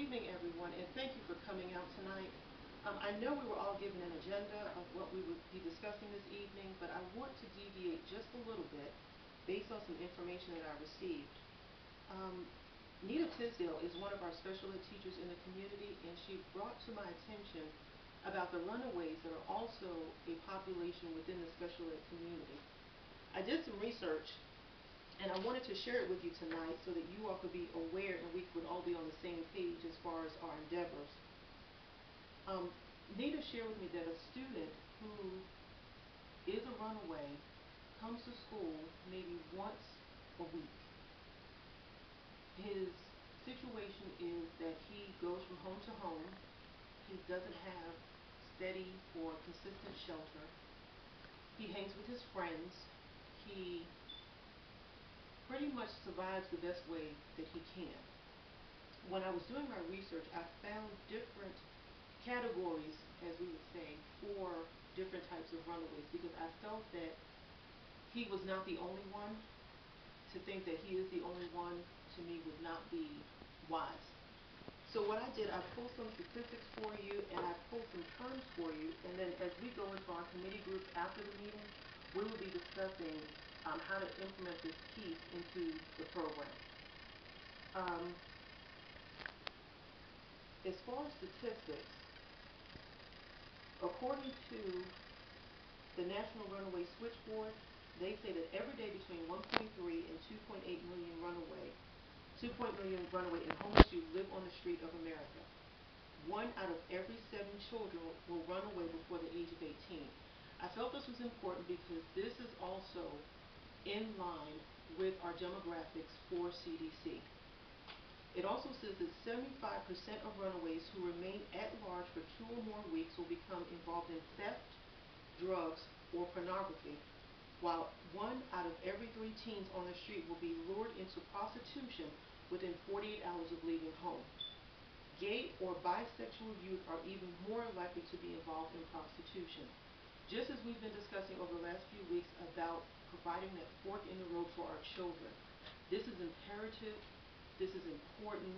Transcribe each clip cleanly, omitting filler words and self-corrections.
evening, everyone, and thank you for coming out tonight. I know we were all given an agenda of what we would be discussing this evening, but I want to deviate just a little bit based on some information that I received. Nita Tisdale is one of our special ed teachers in the community, and she brought to my attention about the runaways that are also a population within the special ed community. I did some research, and I wanted to share it with you tonight so that you all could be aware and we would all be on the same page as far as our endeavors. Nita shared with me that a student who is a runaway comes to school maybe once a week. His situation is that he goes from home to home. He doesn't have steady or consistent shelter. He hangs with his friends. He pretty much survives the best way that he can. When I was doing my research, I found different categories, as we would say, for different types of runaways, because I felt that he was not the only one. To think that he is the only one, to me, would not be wise. So what I did, I pulled some statistics for you, and I pulled some terms for you, and then as we go into our committee group after the meeting, we will be discussing how to implement this piece into the program. As far as statistics, according to the National Runaway Switchboard, they say that every day between 1.3 and 2.8 million runaway and homeless youth live on the street of America. 1 out of every 7 children will run away before the age of 18. I felt this was important because this is also in line with our demographics for CDC. It also says that 75% of runaways who remain at large for 2 or more weeks will become involved in theft, drugs, or pornography, while 1 out of every 3 teens on the street will be lured into prostitution within 48 hours of leaving home. Gay or bisexual youth are even more likely to be involved in prostitution. Just as we've been discussing over the last few weeks about providing that fork in the road for our children, this is imperative, this is important,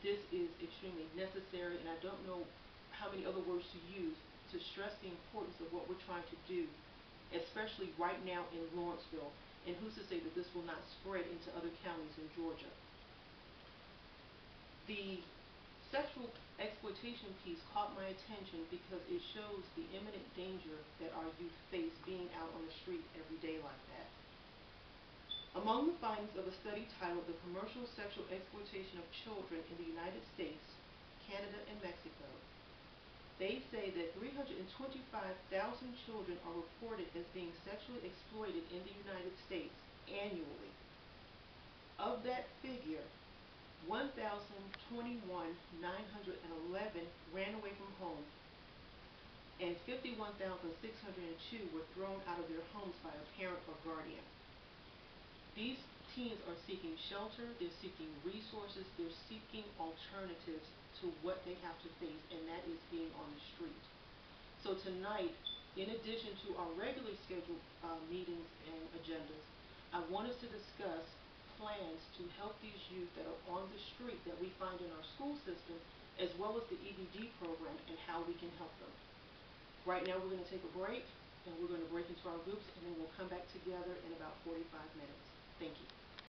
this is extremely necessary, and I don't know how many other words to use to stress the importance of what we're trying to do, especially right now in Lawrenceville, and who's to say that this will not spread into other counties in Georgia. The sexual exploitation piece caught my attention because it shows the imminent danger that our youth face being out on the street every day like that. Among the findings of a study titled The Commercial Sexual Exploitation of Children in the United States, Canada, and Mexico, they say that 325,000 children are reported as being sexually exploited in the United States annually. Of that figure, 1,021,911 ran away from home, and 51,602 were thrown out of their homes by a parent or guardian. These teens are seeking shelter, they're seeking resources, they're seeking alternatives to what they have to face, and that is being on the street. So tonight, in addition to our regularly scheduled meetings and agendas, I want us to discuss plans to help these youth that are on the street that we find in our school system, as well as the EBD program, and how we can help them. Right now we're going to take a break, and we're going to break into our groups, and then we'll come back together in about 45 minutes. Thank you.